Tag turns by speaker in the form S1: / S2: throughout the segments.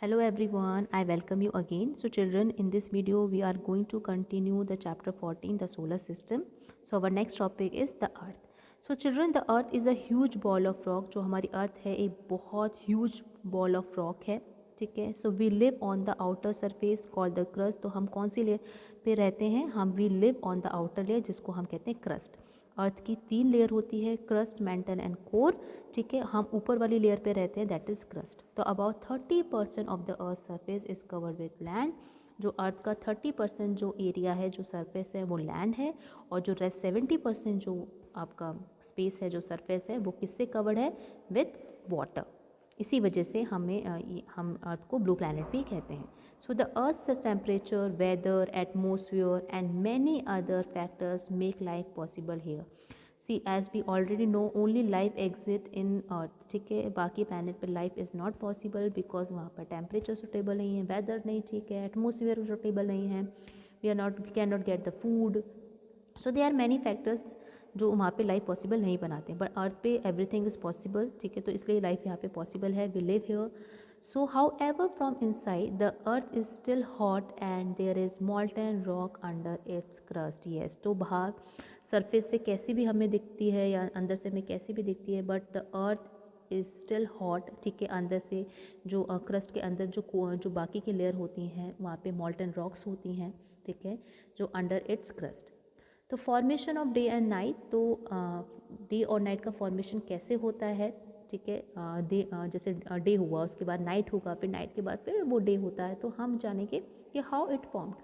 S1: Hello everyone, I welcome you again. So children, in this video we are going to continue the chapter 14, the solar system. So our next topic is the earth. So children, the earth is a huge ball of rock. जो हमारी earth है एक बहुत huge ball of rock है, ठीक है. So we live on the outer surface called the crust. तो हम कौन सी लेयर पे रहते हैं? हम we live on the outer layer जिसको हम कहते हैं crust. अर्थ की 3 लेयर होती है, क्रस्ट, मैंटल एंड कोर, ठीक है. हम ऊपर वाली लेयर पे रहते हैं, दैट इज़ क्रस्ट. तो about 30% of the earth surface is covered with land. जो अर्थ का 30% जो एरिया है, जो सरफेस है, वो लैंड है. और जो रेस्ट 70% जो आपका स्पेस है, जो सरफेस है, वो किससे कवर्ड है? With water. इसी वजह से हम अर्थ को ब्लू प्लैनेट भी कहते हैं. So the earth's temperature, weather, atmosphere and many other factors make life possible here. See as we already know only life exist in earth, ठीक है. बाकी प्लैनेट पर life is not possible because वहाँ पर temperature suitable नहीं है, weather नहीं ठीक है, एटमोसफियर सुटेबल नहीं है, we can not get the food. So there are many factors जो वहाँ पे लाइफ पॉसिबल नहीं बनाते हैं. बट अर्थ पे एवरीथिंग इज़ पॉसिबल, ठीक है. तो इसलिए लाइफ यहाँ पे पॉसिबल है. We live here. So however from inside the earth is still hot and there is molten rock under its crust. Yes, तो बाहर सरफेस से कैसी भी हमें दिखती है या अंदर से हमें कैसी भी दिखती है, but the earth is still hot, ठीक है. अंदर से जो क्रस्ट के अंदर जो बाकी की लेयर होती हैं वहाँ पे मॉल्टन रॉक्स होती हैं, ठीक है, जो अंडर इट्स क्रस्ट. तो formation of day and night, तो डे और नाइट का फॉर्मेशन कैसे होता है, ठीक है. जैसे डे हुआ, उसके बाद नाइट होगा, फिर नाइट के बाद फिर वो डे होता है. तो हम जानेंगे कि how it formed.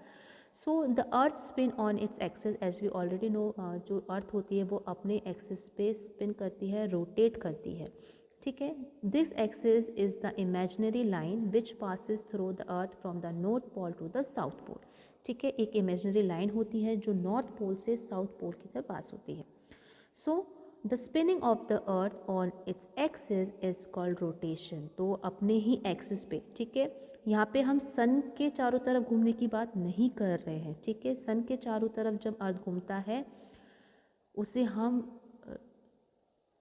S1: So the earth spin on its axis, as we already know. जो अर्थ होती है वो अपने एक्सिस पे स्पिन करती है, रोटेट करती है, ठीक है. This axis is the imaginary line which passes through the earth from the north pole to the south pole, ठीक है. एक इमेजिनरी लाइन होती है जो नॉर्थ पोल से साउथ पोल की तरफ पास होती है. So the spinning of the earth on its axis is called rotation. तो अपने ही एक्सिस पे, ठीक है. यहाँ पे हम सन के चारों तरफ घूमने की बात नहीं कर रहे हैं, ठीक है. सन के चारों तरफ जब अर्थ घूमता है उसे हम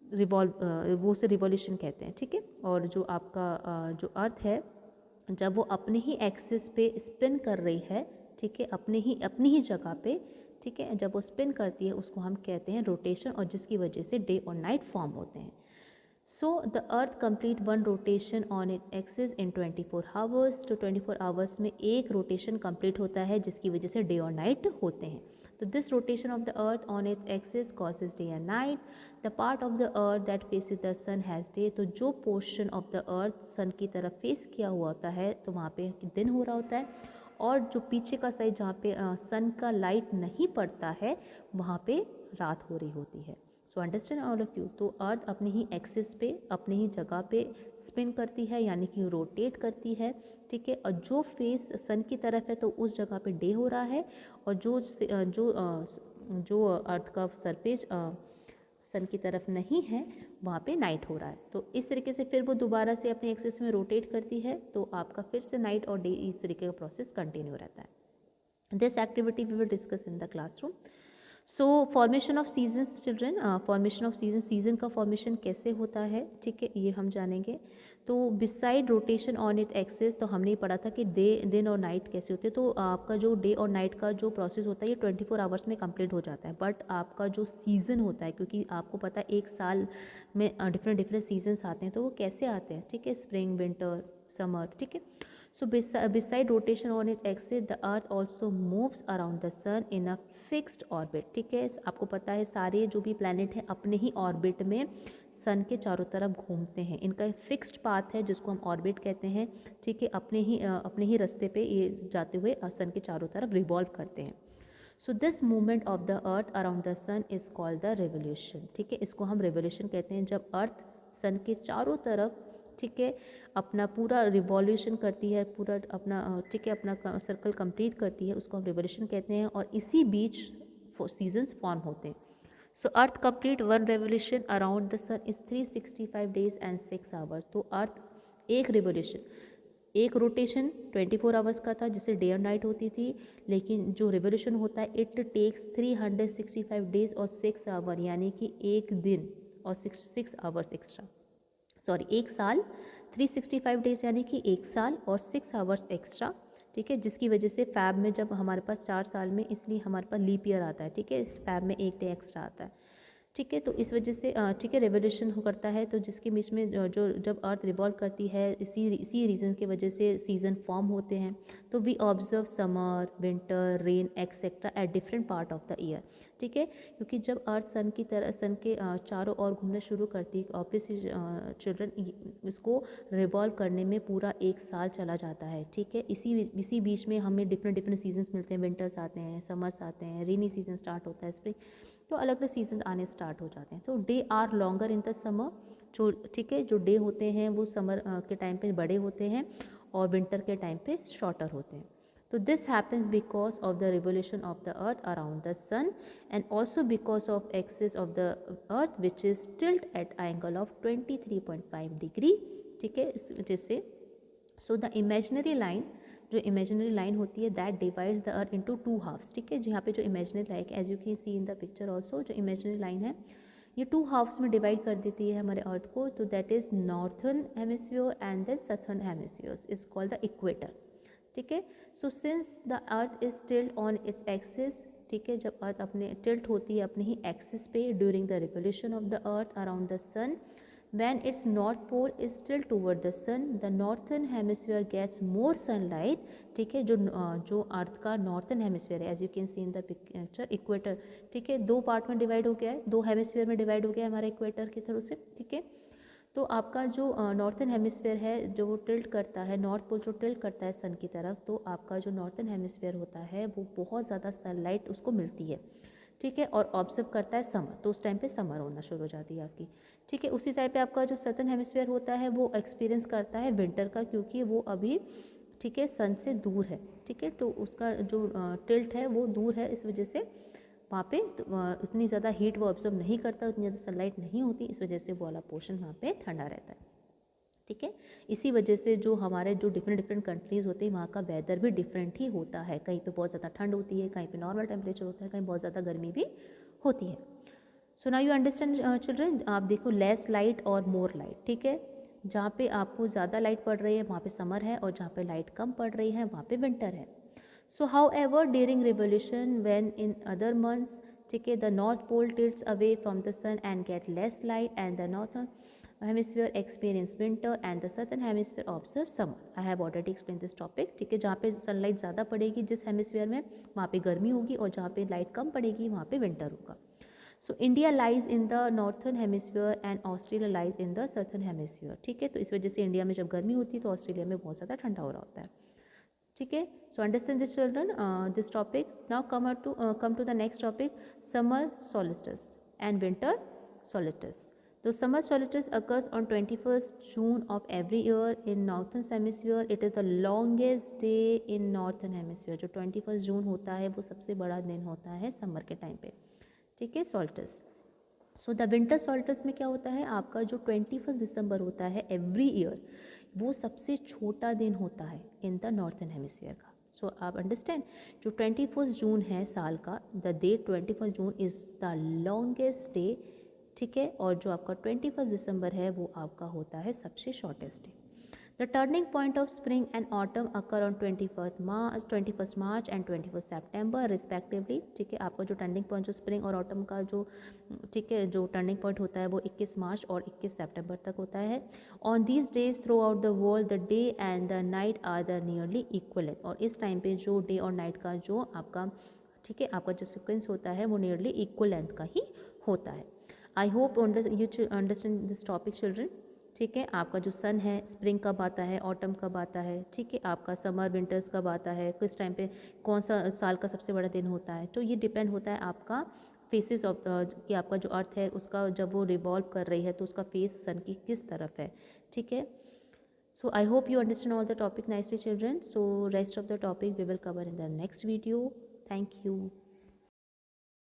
S1: वो उसे रिवॉल्यूशन कहते हैं, ठीक है. और जो आपका जो अर्थ है जब वो अपने ही एक्सिस पे स्पिन कर रही है, ठीक है, अपनी ही जगह पे, ठीक है, जब वो स्पिन करती है उसको हम कहते हैं रोटेशन, और जिसकी वजह से डे और नाइट फॉर्म होते हैं. So the earth complete one rotation on it axis in 24 hours. तो 24 आवर्स में एक रोटेशन कंप्लीट होता है जिसकी वजह से डे और नाइट होते हैं. तो this rotation of the earth on its axis causes day and night. The part of the earth that faces the sun has day. तो जो portion of the earth sun की तरफ फेस किया हुआ होता है तो वहाँ पे दिन हो रहा होता है, और जो पीछे का साइड जहाँ पे सन का लाइट नहीं पड़ता है वहाँ पे रात हो रही होती है. So understand all of you. तो अर्थ अपनी ही एक्सिस पे, अपनी ही जगह पे स्पिन करती है, यानी कि रोटेट करती है, ठीक है. और जो फेस सन की तरफ है तो उस जगह पे डे हो रहा है, और जो अर्थ का सरफेस सन की तरफ नहीं है वहाँ पे नाइट हो रहा है. तो इस तरीके से फिर वो दोबारा से अपने एक्सिस में रोटेट करती है, तो आपका फिर से नाइट और डे इस तरीके का प्रोसेस कंटिन्यू रहता है. This activity we will discuss in the classroom. So formation of seasons children, formation of season का फॉर्मेशन कैसे होता है, ठीक है, ये हम जानेंगे. तो beside rotation on it axis, तो हमने पढ़ा था कि दिन और नाइट कैसे होते हैं. तो आपका जो डे और नाइट का जो प्रोसेस होता है ये 24 आवर्स में कंप्लीट हो जाता है. बट आपका जो सीज़न होता है, क्योंकि आपको पता है एक साल में डिफरेंट सीजन्स आते हैं, तो वो कैसे आते हैं, ठीक है, स्प्रिंग, विंटर, समर, ठीक है. So beside rotation on its axis, the earth also moves around the sun in a fixed orbit, ठीक है. आपको पता है सारे जो भी प्लैनेट हैं अपने ही ऑर्बिट में सन के चारों तरफ घूमते हैं. इनका एक फिक्स्ड पाथ है जिसको हम ऑर्बिट कहते हैं, ठीक है. अपने ही रास्ते पे ये जाते हुए सन के चारों तरफ रिवॉल्व करते हैं. So this movement of the earth around the sun is called the revolution, ठीक है. इसको हम रेवोल्यूशन कहते हैं जब अर्थ सन के चारों तरफ, ठीक है, अपना पूरा रिवॉल्यूशन करती है, पूरा अपना, ठीक है, अपना सर्कल कंप्लीट करती है, उसको हम रिवॉल्यूशन कहते हैं. और इसी बीच सीजन्स फॉर्म होते हैं. So earth complete one revolution around the sun is 365 days and 6 hours. तो अर्थ एक रिवोल्यूशन, एक रोटेशन 24 आवर्स का था जिससे डे और नाइट होती थी, लेकिन जो रिवोल्यूशन होता है इट टेक्स 365 डेज और 6 आवर, यानी कि एक दिन और 6 आवर्स एक्स्ट्रा. सॉरी, एक साल 365 डेज यानी कि 1 साल और 6 आवर्स एक्स्ट्रा, ठीक है, जिसकी वजह से फैब में जब हमारे पास 4 साल में, इसलिए हमारे पास लीप ईयर आता है, ठीक है, फैब में 1 डे एक्स्ट्रा आता है, ठीक है। तो इस वजह से ठीक है रेवोल्यूशन करता है, तो जिसके बीच में जो जब अर्थ रिवॉल्व करती है, इसी रीज़न की वजह से सीज़न फॉर्म होते हैं। तो we observe summer, winter, rain etcetera at different part of the year, ठीक है, क्योंकि जब अर्थ सन की तरह, सन के चारों ओर घूमना शुरू करती है, ऑब्वियसली चिल्ड्रन, इसको रिवॉल्व करने में पूरा 1 साल चला जाता है, ठीक है। इसी बीच में हमें डिफरेंट डिफरेंट सीजन्स मिलते हैं, विंटर्स आते हैं, समर्स आते हैं, रेनी सीजन स्टार्ट होता है, स्प्रिंग, तो अलग अलग सीजन आने स्टार्ट हो जाते हैं। तो day are longer in the summer, जो ठीक है, जो डे होते हैं वो समर के टाइम पे बड़े होते हैं और विंटर के टाइम पे शॉर्टर होते हैं। तो this happens because of the revolution of the earth around the sun and also because of axis of the earth which is tilt at angle of 23.5 degree, ठीक है। इस वजह से सो द इमेजिनरी लाइन, जो imaginary line होती है, that divides the earth into 2 halves, ठीक है। जहाँ पे जो imaginary line, as you can see in the picture also, जो इमेजिनरी लाइन है ये 2 हाफ्स में डिवाइड कर देती है हमारे अर्थ को। तो that is northern hemisphere and then southern hemisphere is called the equator, ठीक है। So since the earth is tilt on its axis, ठीक है, जब अर्थ अपने टिल्ट होती है अपने ही एक्सिस पे during the revolution of the earth around the sun, when its north pole is still toward the sun, the northern hemisphere gets more sunlight, ठीक है। जो अर्थ का नॉर्थन हेमिस्फीयर है, as you can see in the picture, equator, ठीक है, 2 part में divide हो गया है, 2 हेमिस्फीयर में डिवाइड हो गया है हमारे इक्वेटर के थ्रू से, ठीक है। तो आपका जो नॉर्थन हेमिस्फीयर है, जो वो टिल्ट करता है, नॉर्थ पोल जो टिल्ट करता है सन की तरफ, तो आपका जो नॉर्थन हेमिस्फीयर होता है वो बहुत ज़्यादा सनलाइट उसको मिलती है, ठीक है, और ऑब्जर्व करता है समर, तो उस टाइम पे समर होना शुरू हो जाती है आपकी, ठीक है। उसी साइड पे आपका जो सदर्न हेमिस्फीयर होता है वो एक्सपीरियंस करता है विंटर का, क्योंकि वो अभी, ठीक है, सन से दूर है, ठीक है, तो उसका जो टिल्ट है वो दूर है, इस वजह से वहाँ पे उतनी ज़्यादा हीट वो ऑब्जर्व नहीं करता, उतनी ज़्यादा सनलाइट नहीं होती, इस वजह से वो वाला पोर्शन वहाँ पे ठंडा रहता है, ठीक है। इसी वजह से जो हमारे जो डिफरेंट डिफरेंट कंट्रीज़ होते हैं वहाँ का वेदर भी डिफरेंट ही होता है, कहीं पे बहुत ज़्यादा ठंड होती है, कहीं पे नॉर्मल टेम्परेचर होता है, कहीं बहुत ज़्यादा गर्मी भी होती है। So now you understand children, आप देखो लेस लाइट और मोर लाइट, ठीक है, जहाँ पे आपको ज़्यादा लाइट पड़ रही है वहाँ पे समर है, और जहाँ पे लाइट कम पड़ रही है वहाँ पे विंटर है। So however during revolution when in other months, ठीक है, the north pole tilts away from the sun and get less light and the northern hemisphere experience winter and the southern hemisphere observe summer. I have already explain this topic, ठीक है। जहाँ पे sunlight ज़्यादा पड़ेगी जिस hemisphere में, वहाँ पे गर्मी होगी, और जहाँ पे लाइट कम पड़ेगी वहाँ पे विंटर होगा। So India lies in the northern hemisphere and Australia lies in the southern hemisphere, ठीक है। तो इस वजह से इंडिया में जब गर्मी होती है तो ऑस्ट्रेलिया में बहुत ज़्यादा ठंडा हो रहा होता है, ठीक है। So understand this children, this topic. Now come to the next topic, summer solstice and winter solstice. तो summer solstice occurs on 21st June of every year in northern hemisphere. It is the longest day in northern hemisphere. जो 21st जून होता है वो सबसे बड़ा दिन होता है समर के टाइम पे, ठीक है, solstice. So the winter solstice में क्या होता है, आपका जो 21 दिसंबर होता है एवरी ईयर, वो सबसे छोटा दिन होता है इन द नॉर्थन हेमिस्फीयर का। सो आप अंडरस्टैंड, जो 21 जून है साल का, the date 21 June is the longest day, ठीक है, और जो आपका 21 दिसंबर है वो आपका होता है सबसे shortest day. The turning point of spring and autumn occur on 21 March and 21 September respectively, ठीक है। आपका जो टर्निंग पॉइंट जो स्प्रिंग और ऑटम का जो, ठीक है, जो टर्निंग पॉइंट होता है वो 21 मार्च और 21 सेप्टेम्बर तक होता है। On these days throughout the world the day and the night are the nearly equal, और इस टाइम पे जो डे और नाइट का जो आपका, ठीक है, आपका जो सिक्वेंस होता है वो नियरली इक्वल लेंथ का ही होता है। I hope you understand this topic children, ठीक है। आपका जो सन है, स्प्रिंग कब आता है, ऑटम कब आता है, ठीक है, आपका समर विंटर्स कब आता है, किस टाइम पे कौन सा साल का सबसे बड़ा दिन होता है, तो ये डिपेंड होता है आपका फेसिस ऑफ, कि आपका जो अर्थ है उसका जब वो रिवॉल्व कर रही है तो उसका फेस सन की किस तरफ है, ठीक है। So I hope you understand all the topic nicely children. So rest of the topic we will cover in the next video. Thank you.